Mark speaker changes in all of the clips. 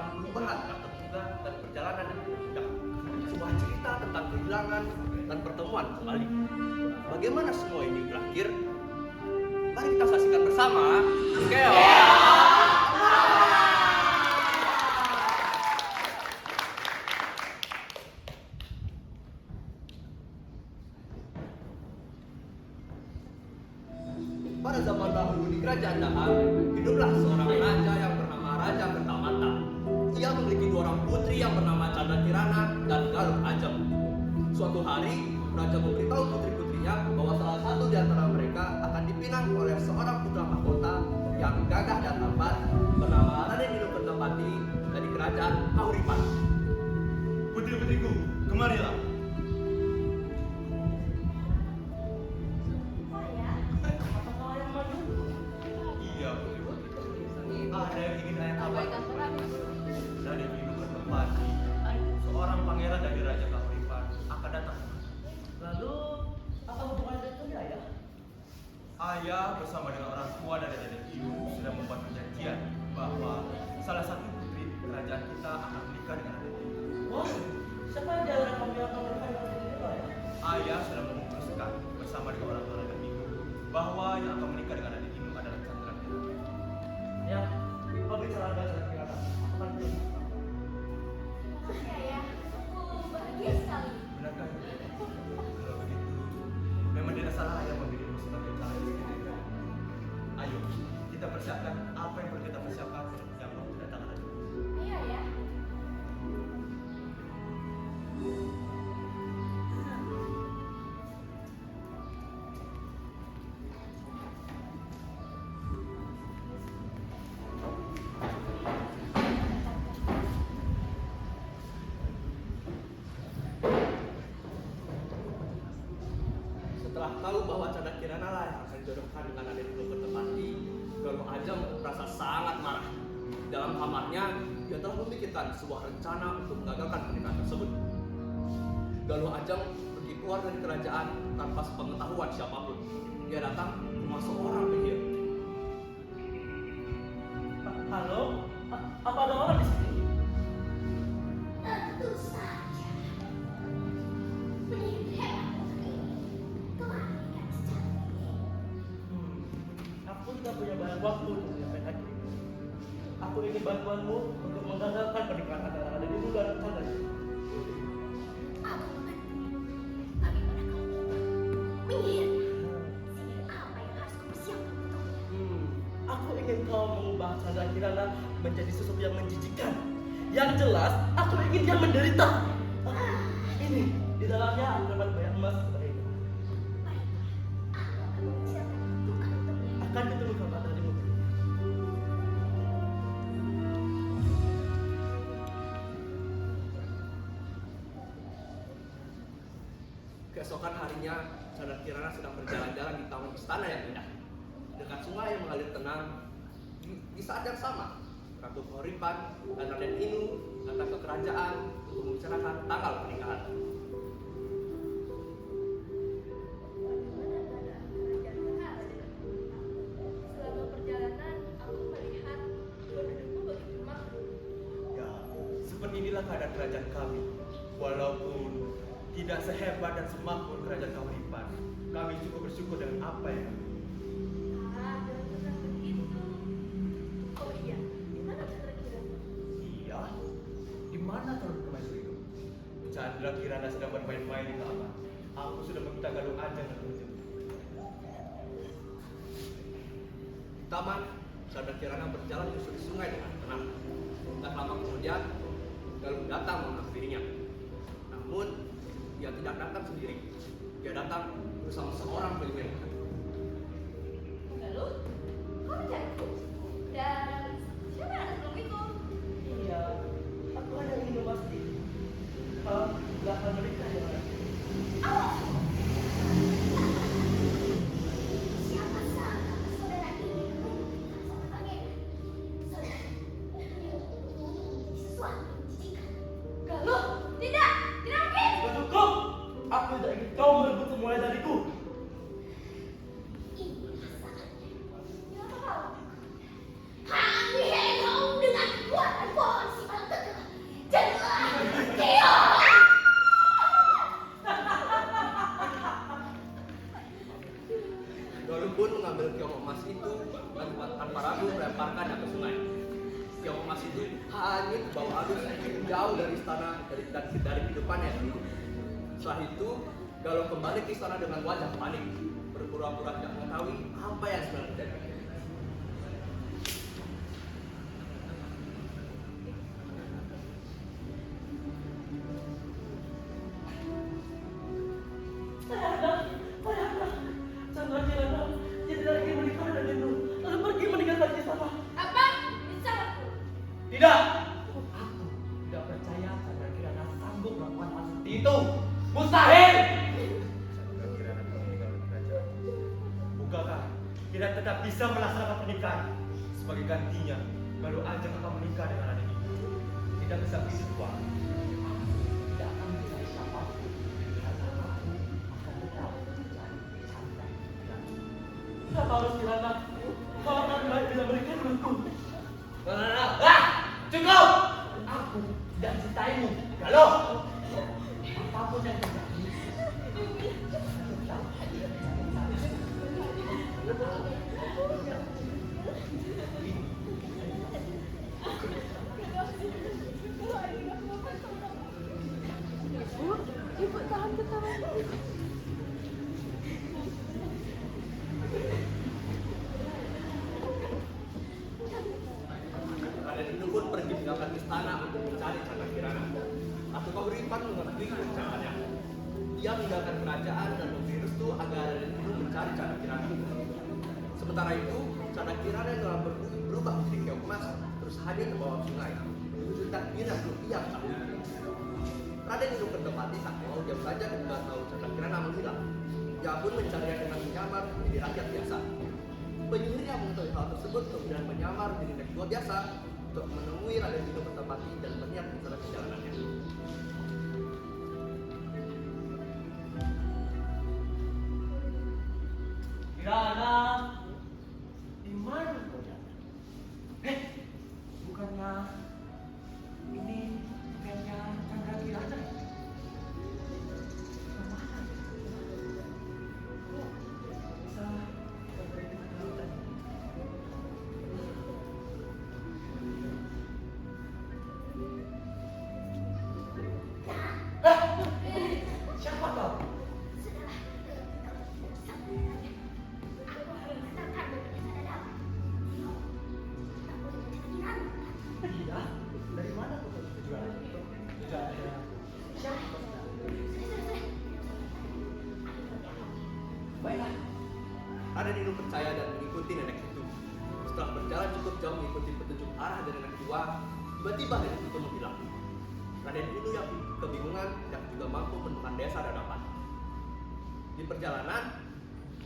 Speaker 1: berlalu berat atau juga dan perjalanan yang indah. Sebuah cerita tentang kehilangan dan pertemuan kembali. Bagaimana semua ini berakhir? Mari kita saksikan bersama. Pada zaman dahulu di kerajaan Dahak, hiduplah seorang raja yang bernama Raja Kertamata. Ia memiliki dua orang putri yang bernama Chandra Kirana dan Galuh Ajeng. Suatu hari, raja memberitahu putri-putrinya bahwa salah satu di antara mereka akan dipinang oleh seorang putra mahkota yang gagah dan tampan bernama Raden Dinu Kertapati dari kerajaan Kahuripan.
Speaker 2: Putri-putriku, kemarilah. Iya, putri-putriku. Ada yang ingin saya kabarkan. Raden Dinu Kertapati, seorang pangeran dari Raja Kahuripan, akan datang.
Speaker 1: Lalu, apa hubungannya dengan ayah?
Speaker 2: Ayah bersama dengan orang tua dari Raden Dinu sudah membuat perjanjian bahwa salah satu putri kerajaan kita akan menikah dengan Raden Dinu.
Speaker 1: Wah, siapa yang orang kamu yang akan menikah dengan ayah?
Speaker 2: Ayah sudah memutuskan bersama dengan orang tua Raden Dinu bahwa yang akan menikah dengan Raden Dinu adalah Chandra Kirana.
Speaker 1: Ya, kau bicara dengan Chandra Kirana. Akan pergi.
Speaker 3: Bahagia sekali.
Speaker 2: Benarkah itu? Kalau begitu, memang tidak salah ayah memilihmu sebagai calon istri. Ayo, kita persiapkan apa yang perlu kita persiapkan yang mau kedatangan Raden Dinu.
Speaker 3: Iya ya.
Speaker 1: Setelah tahu bahwa Chandra Kirana lah yang akan dijodohkan dengan Raden Dinu Kertapati, Galuh Ajeng merasa sangat marah. Dalam kamarnya, dia telah memikirkan sebuah rencana untuk menggagalkan pernikahan tersebut. Galuh Ajeng pergi keluar dari kerajaan tanpa sepengetahuan siapapun. Dia datang ke rumah seorang penyihir. Halo, apa ada orang di sini?
Speaker 3: Tentu saja. Penyihir hebat ini telah menikah secara
Speaker 1: Aku tidak punya banyak waktu untuk menyampaikan ini. Aku ingin bantuanmu untuk menggagalkan pernikahan antara Raden Dinu dan Chandra.
Speaker 3: Aku mengerti. Tapi pada kau menyihir. Sihir apa yang harus kau persiapkan untuknya?
Speaker 1: Aku ingin kau mengubah Chandra Kirana menjadi sesuatu yang menjijikan. Yang jelas, aku ingin dia menderita. Ini, di dalamnya terdapat banyak emas seperti ini.
Speaker 3: Baiklah, aku akan mempersiapkan peruntukan untuknya.
Speaker 1: Akan ditunggu kabar darimu. Keesokan harinya, Chandra Kirana sedang berjalan-jalan di taman istana yang indah. Dekat sungai yang mengalir tenang, di saat yang sama, Ratu Kahuripan dan Raden Dinu datang ke kerajaan untuk membicarakan tanggal pernikahan.
Speaker 3: Selama perjalanan, aku melihat pendudukmu begitu makmur.
Speaker 2: Ya, seperti inilah keadaan kerajaan kami. Walaupun tidak sehebat dan semakmur kerajaan Kahuripan, kami cukup bersyukur dengan apa yang kami miliki.
Speaker 3: Jangan pernah begitu. Oh iya, di mana Chandra Kirana?
Speaker 2: Iya, di mana kalau permaisuri itu? Chandra Kirana sedang bermain-main di kamar. Aku sudah meminta Galuh Ajeng untuk menjemput.
Speaker 1: Di taman, Chandra Kirana berjalan menyusuri sungai dengan tenang. Tak lama kemudian, Galuh datang menghampirinya. Namun, dia tidak datang sendiri. Dia datang bersama seorang penyihir.
Speaker 3: Lalu, kau mencariku? Dan siapa yang ada sebelum itu?
Speaker 1: Iya, aku hanya ingin memastikan kau tidak akan menikah dengan aku.
Speaker 3: Awas! Siapa sangka saudara ini menikah sama pangeran? Saudara, sesuatu yang menjijikan. Galuh, tidak mungkin!
Speaker 1: Sudah cukup! Aku tidak ingin kau merebut semuanya dariku.
Speaker 3: Inilah saatnya. Kenapa kau?
Speaker 1: angin bawa arus jauh dari istana dari kehidupannya dulu. Setelah itu, Galuh kembali ke istana dengan wajah panik, berpura-pura tidak mengetahui apa yang sebenarnya terjadi.
Speaker 4: Chandra Kirana tidak lagi menikah dengan Rindu, lalu pergi meninggalkan istana.
Speaker 3: Apa? Bicara.
Speaker 4: Tidak, aku tidak percaya Chandra Kirana sanggup melakukan hal seperti itu. Mustahil.
Speaker 2: Chandra Kirana telah meninggal di kerajaan. Bukankah kita tetap bisa melaksanakan pernikahan? Sebagai gantinya, Galuh Ajeng akan menikah dengan adik ibu. Tidak bisa begitu, Tuan.
Speaker 4: Tidak akan mencari siapapun karena aku akan tetap mencari Chandra Kirana. Kenapa harus Kirana? Kalau orang lain bisa berikan denganku. Cukup! Aku tidak mencintaimu, Galuh. Apapun yang terjadi, tetap
Speaker 3: Ibu tahan ketawa.
Speaker 1: Raden itu pun pergi meninggalkan istana untuk mencari Chandra Kirana. Ratu Kahuripan mengerti rencananya. Ia meninggalkan kerajaan dan memberi restu agar Raden itu mencari Chandra Kirana. Sementara itu, Chandra Kirana yang telah berubah menjadi keong emas terus hadir ke bawah sungai. Itu takdir yang belum ia ketahui. Raden itu bertepati tak mau diam saja ketika tahu Chandra Kirana menghilang. Ia pun mencarinya dengan menyamar menjadi rakyat biasa. Penyihir yang mengetahui hal tersebut kemudian menyamar menjadi nek tua biasa untuk menemui Raden itu bertepati dan berniat mencari perjalanannya.
Speaker 4: Kirana, di mana kau jalan? Bukannya ini kayaknya Chandra Kirana? Kemana? Kok bisa berhenti dulu tadi? Siapa kau? Iya, dari mana kau tahu tujuan? Tidak ada siapa? Baiklah,
Speaker 1: Raden itu percaya dan mengikuti nenek itu. Setelah berjalan cukup jauh mengikuti petunjuk arah dari nenek tua, tiba-tiba nenek itu menghilang. Raden itu yang kebingungan dan juga mampu menemukan desa dadapan. Di perjalanan,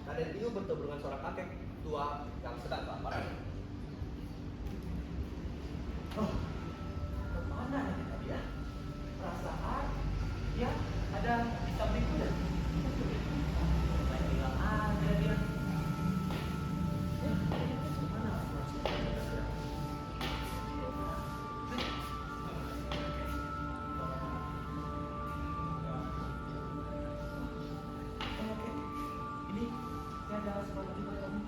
Speaker 1: Raden itu bertemu dengan seorang kakek tua yang sedang kelaparan.
Speaker 4: oh, kemana nih tadi ya? Perasaan dia ada di samping kuda. Main bilang ada dia. Kemana aku harus mencari dia? Oke, ini ada sepatu buat kamu.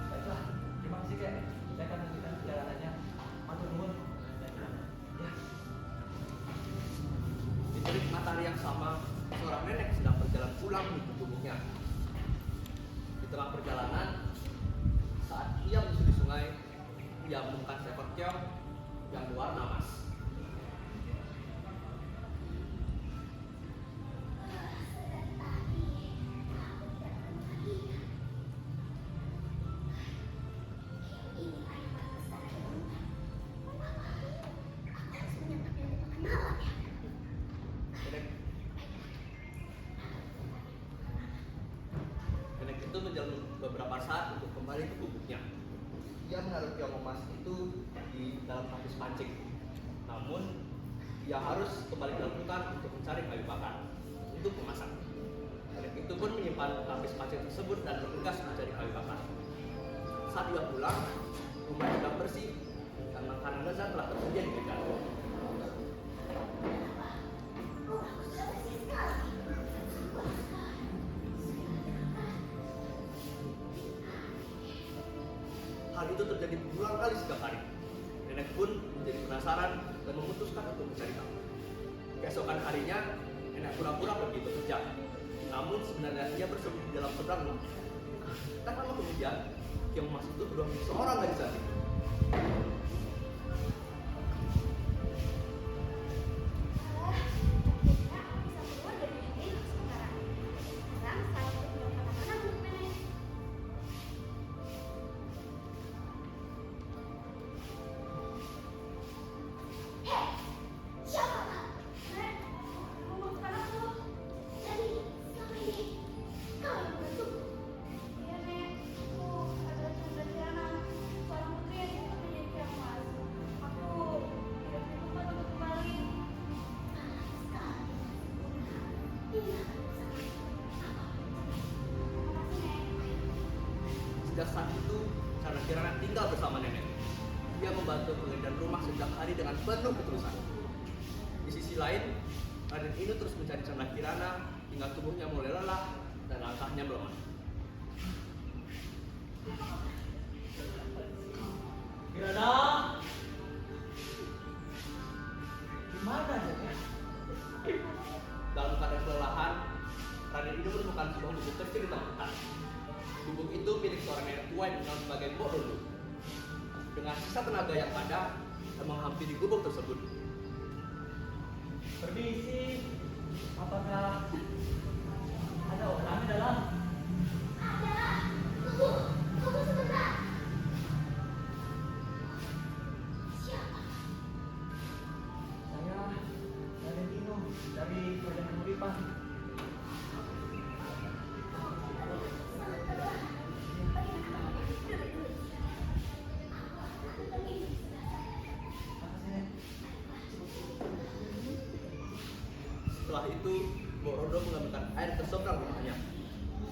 Speaker 4: Baiklah, terima kasih kek. Saya akan lanjutkan perjalanannya. Matur nuwun. Ya.
Speaker 1: Di terik matahari yang sama, seorang nenek sedang berjalan pulang menuju tubuhnya. Di tengah perjalanan, saat ia menyusuri sungai, ia menemukan seekor keong yang berwarna emas. Nenek, nenek itu menjalani beberapa saat untuk kembali ke gubuknya. Ia menaruh keong emas itu di dalam tapis pancing. Namun, ia harus kembali ke hutan untuk mencari kayu bakar untuk memasak. Nenek itu pun menyimpan tapis pancing tersebut dan bergegas mencari kayu bakar. Saat ia pulang, rumah sedang bersih dan makanan lezat telah tersedia di meja. Hal itu terjadi berulang kali setiap hari. Nenek pun menjadi penasaran dan memutuskan untuk mencari tahu. Keesokan harinya, nenek pura-pura pergi bekerja. Namun sebenarnya ia bersembunyi di dalam seberang rumah. Tak lama kemudian, yang masuk itu berdua seorang gadis cantik. Sejak saat itu, Chandra Kirana tinggal bersama nenek. Dia membantu pengerjaan rumah setiap hari dengan penuh ketulusan. Di sisi lain, Raden Inu terus mencari Chandra Kirana hingga tubuhnya mulai lelah dan langkahnya melemah.
Speaker 4: Kirana, gimana ya?
Speaker 1: Dalam keadaan kelelahan, Raden Inu menemukan sebuah gubuk kecil di tengah hutan. Gubuk itu milik seorang nenek tua yang dikenal sebagai Mbok Rondo. Dengan sisa tenaga yang ada, dia menghampiri gubuk tersebut.
Speaker 4: Permisi, apakah ada orang di dalam?
Speaker 3: Ada. Tunggu sebentar. Siapa?
Speaker 4: Saya Raden Inu dari Kerajaan Kamuripan.
Speaker 1: Setelah itu, Mbok Rondo mengambilkan air ke seberang rumahnya,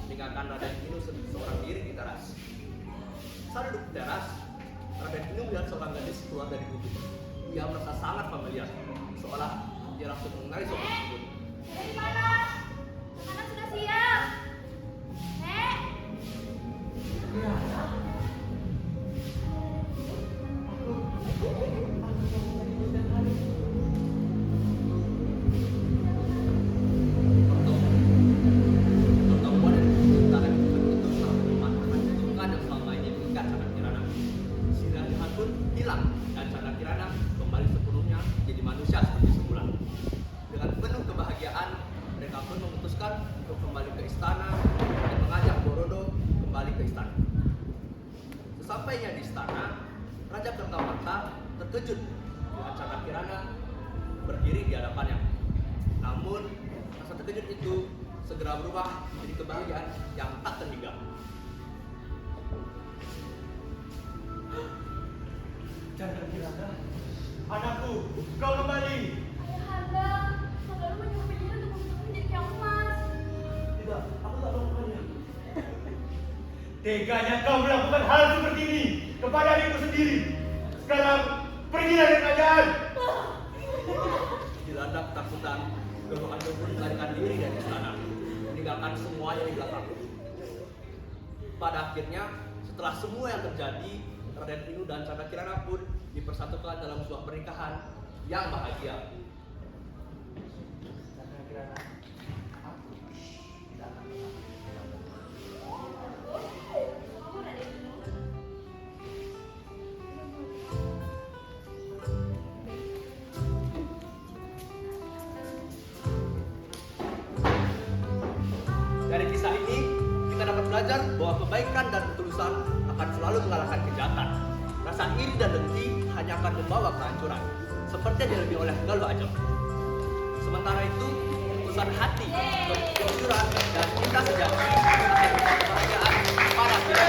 Speaker 1: meninggalkan Raden Inu seorang diri di teras. Saat duduk di teras, Raden Inu melihat seorang gadis keluar dari gubuk. Ia merasa sangat familiar, seolah dia langsung mengenali sosok tersebut.
Speaker 3: Dari mana? Makanan sudah siap. Nek.
Speaker 4: Kirana, aku tadi hujan hari.
Speaker 1: Pertemuan dan percintaan itu telah mematahkan kesukaan yang selama ini mengikat Chandra Kirana. Sirahan pun hilang dan Chandra Kirana kembali sepenuhnya menjadi manusia seperti semula. Dengan penuh kebahagiaan, mereka pun memutuskan untuk kembali ke istana dan mengajak Mbok Rondo kembali ke istana. Sesampainya di istana, Raja Kertamata terkejut dengan Chandra Kirana berdiri di hadapannya. Namun, rasa terkejut itu segera berubah menjadi kebahagiaan yang tak terhingga.
Speaker 2: Chandra Kirana, anakku, kau kembali.
Speaker 3: Ayahanda, saudara menyuruh penyihir untuk membentuk menjadi keong emas.
Speaker 4: Tidak, aku tak melakukannya.
Speaker 2: Teganya kau melakukan hal seperti ini kepada adikku sendiri. Sekarang pergi dari kerajaan.
Speaker 1: Dilanda ketakutan, Guru Ando pun melarikan diri dari istana, meninggalkan semuanya di belakang. Pada akhirnya, setelah semua yang terjadi, Raden Inu dan Chandra Kirana pun dipersatukan dalam sebuah pernikahan yang bahagia.
Speaker 4: Chandra Kirana, aku tidak akan
Speaker 3: Kamu Raden Inu.
Speaker 1: Dari kisah ini, kita dapat belajar bahwa kebaikan dan ketulusan akan selalu mengalahkan kejahatan. Rasa iri dan dengki hanya akan membawa kehancuran, seperti yang dialami oleh Galuh Ajeng. Sementara itu, ketulusan hati, kejujuran, dan cinta sejati akan membawa kebahagiaan pada kita.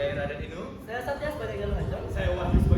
Speaker 2: sebagai Raden Inu.
Speaker 4: Saya Satya sebagai Galuh Hajong.
Speaker 2: Saya Wahyu